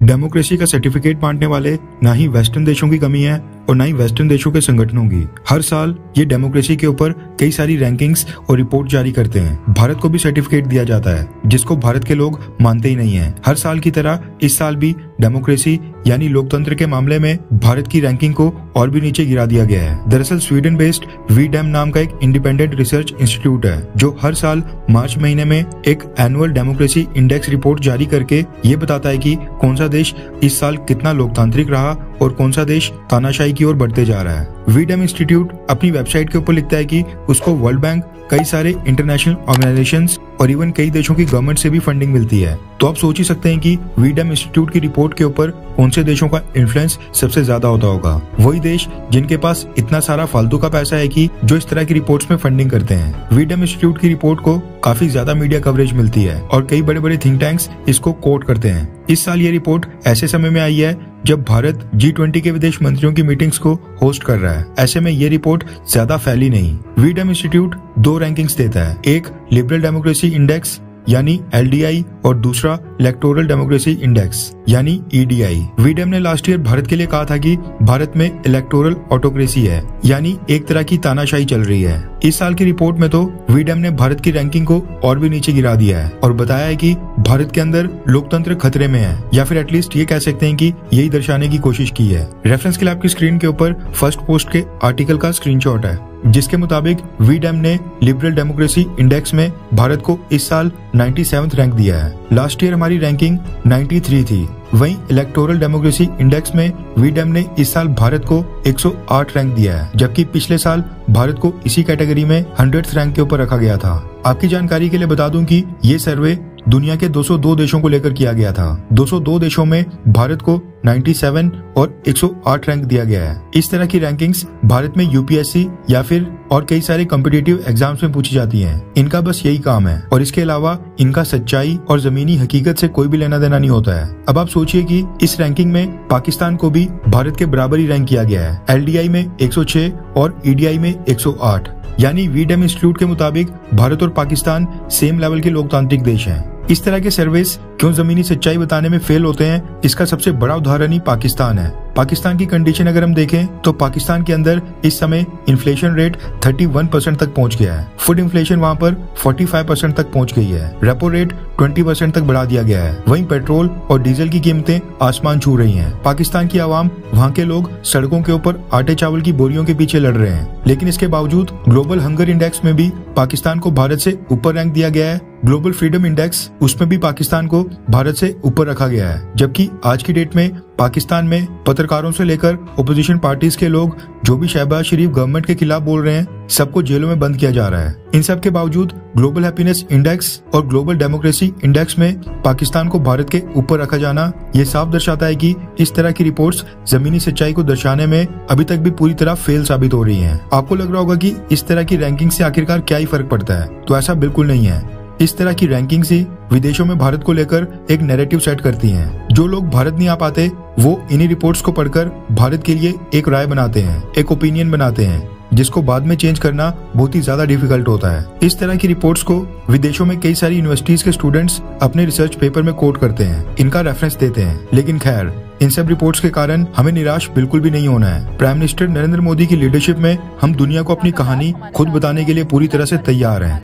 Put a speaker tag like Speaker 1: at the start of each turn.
Speaker 1: Democracy का certificate बांटने वाले ना ही वेस्टर्न देशों की कमी है और ना ही वेस्टर्न देशों के संगठनों की। हर साल ये डेमोक्रेसी के ऊपर कई सारी रैंकिंग्स और रिपोर्ट जारी करते हैं। भारत को भी सर्टिफिकेट दिया जाता है, जिसको भारत के लोग मानते ही नहीं है। हर साल की तरह इस साल भी डेमोक्रेसी यानी लोकतंत्र के मामले में भारत की रैंकिंग को और भी नीचे गिरा दिया गया है। दरअसल स्वीडन बेस्ड वीडैम नाम का एक इंडिपेंडेंट रिसर्च इंस्टीट्यूट है, जो हर साल मार्च महीने में एक एनुअल डेमोक्रेसी इंडेक्स रिपोर्ट जारी करके ये बताता है कि कौन सा देश इस साल कितना लोकतांत्रिक रहा और कौन सा देश तानाशाही की ओर बढ़ते जा रहा है। वीडैम इंस्टीट्यूट अपनी वेबसाइट के ऊपर लिखता है कि उसको वर्ल्ड बैंक, कई सारे इंटरनेशनल ऑर्गेनाइजेशंस और इवन कई देशों की गवर्नमेंट से भी फंडिंग मिलती है। तो आप सोच ही सकते हैं कि वीडैम इंस्टीट्यूट की रिपोर्ट के ऊपर कौन से देशों का इन्फ्लुएंस सबसे ज्यादा होता होगा। वही देश जिनके पास इतना सारा फालतू का पैसा है कि जो इस तरह की रिपोर्ट्स में फंडिंग करते हैं। वीडैम इंस्टीट्यूट की रिपोर्ट को काफी ज्यादा मीडिया कवरेज मिलती है और कई बड़े बड़े थिंक टैंक्स इसको कोट करते हैं। इस साल ये रिपोर्ट ऐसे समय में आई है जब भारत G20 के विदेश मंत्रियों की मीटिंग्स को होस्ट कर रहा है। ऐसे में ये रिपोर्ट ज्यादा फैली नहीं। वीडैम इंस्टीट्यूट दो रैंकिंग्स देता है, एक लिबरल डेमोक्रेसी इंडेक्स यानी LDI और दूसरा इलेक्टोरल डेमोक्रेसी इंडेक्स यानी EDI। वीडैम ने लास्ट ईयर भारत के लिए कहा था कि भारत में इलेक्टोरल ऑटोक्रेसी है, यानी एक तरह की तानाशाही चल रही है। इस साल की रिपोर्ट में तो वीडैम ने भारत की रैंकिंग को और भी नीचे गिरा दिया है और बताया है कि भारत के अंदर लोकतंत्र खतरे में है, या फिर एटलीस्ट ये कह सकते हैं कि यही दर्शाने की कोशिश की है। रेफरेंस के लिए आपकी स्क्रीन के ऊपर फर्स्ट पोस्ट के आर्टिकल का स्क्रीनशॉट है, जिसके मुताबिक वीडैम ने लिबरल डेमोक्रेसी इंडेक्स में भारत को इस साल 97th रैंक दिया है। लास्ट ईयर हमारी रैंकिंग 93 थी। वहीं इलेक्टोरल डेमोक्रेसी इंडेक्स में वीडैम ने इस साल भारत को 108 रैंक दिया है, जबकि पिछले साल भारत को इसी कैटेगरी में 100th रैंक के ऊपर रखा गया था। आपकी जानकारी के लिए बता दूं कि ये सर्वे दुनिया के 202 देशों को लेकर किया गया था। 202 देशों में भारत को 97 और 108 रैंक दिया गया है। इस तरह की रैंकिंग्स भारत में UPSC या फिर और कई सारे कॉम्पिटिटिव एग्जाम्स में पूछी जाती हैं। इनका बस यही काम है और इसके अलावा इनका सच्चाई और जमीनी हकीकत से कोई भी लेना देना नहीं होता है। अब आप सोचिए कि इस रैंकिंग में पाकिस्तान को भी भारत के बराबर ही रैंक किया गया है। LDI में 106 और EDI में 108, यानी वीडैम इंस्टीट्यूट के मुताबिक भारत और पाकिस्तान सेम लेवल के लोकतांत्रिक देश हैं। इस तरह के सर्वेस क्यों जमीनी सच्चाई बताने में फेल होते हैं, इसका सबसे बड़ा उदाहरण ही पाकिस्तान है। पाकिस्तान की कंडीशन अगर हम देखें तो पाकिस्तान के अंदर इस समय इन्फ्लेशन रेट 31% तक पहुंच गया है। फूड इन्फ्लेशन वहां पर 45% तक पहुंच गई है। रेपो रेट 20% तक बढ़ा दिया गया है। वहीं पेट्रोल और डीजल की कीमतें आसमान छू रही हैं। पाकिस्तान की आवाम, वहां के लोग सड़कों के ऊपर आटे चावल की बोरियों के पीछे लड़ रहे हैं। लेकिन इसके बावजूद ग्लोबल हंगर इंडेक्स में भी पाकिस्तान को भारत से ऊपर रैंक दिया गया है। ग्लोबल फ्रीडम इंडेक्स, उसमें भी पाकिस्तान को भारत से ऊपर रखा गया है। जबकि आज की डेट में पाकिस्तान में पत्रकारों से लेकर ओपोजिशन पार्टीज के लोग जो भी शहबाज शरीफ गवर्नमेंट के खिलाफ बोल रहे हैं, सबको जेलों में बंद किया जा रहा है। इन सब के बावजूद ग्लोबल हैप्पीनेस इंडेक्स और ग्लोबल डेमोक्रेसी इंडेक्स में पाकिस्तान को भारत के ऊपर रखा जाना ये साफ दर्शाता है कि इस तरह की रिपोर्ट्स जमीनी सच्चाई को दर्शाने में अभी तक भी पूरी तरह फेल साबित हो रही हैं। आपको लग रहा होगा कि इस तरह की रैंकिंग से आखिरकार क्या ही फर्क पड़ता है, तो ऐसा बिल्कुल नहीं है। इस तरह की रैंकिंग से विदेशों में भारत को लेकर एक नैरेटिव सेट करती हैं। जो लोग भारत नहीं आ पाते वो इन्हीं रिपोर्ट्स को पढ़कर भारत के लिए एक राय बनाते हैं, एक ओपिनियन बनाते हैं, जिसको बाद में चेंज करना बहुत ही ज्यादा डिफिकल्ट होता है। इस तरह की रिपोर्ट्स को विदेशों में कई सारी यूनिवर्सिटीज के स्टूडेंट्स अपने रिसर्च पेपर में कोट करते हैं, इनका रेफरेंस देते हैं। लेकिन खैर, इन सब रिपोर्ट्स के कारण हमें निराश बिल्कुल भी नहीं होना है। प्राइम मिनिस्टर नरेंद्र मोदी की लीडरशिप में हम दुनिया को अपनी कहानी खुद बताने के लिए पूरी तरह से तैयार हैं।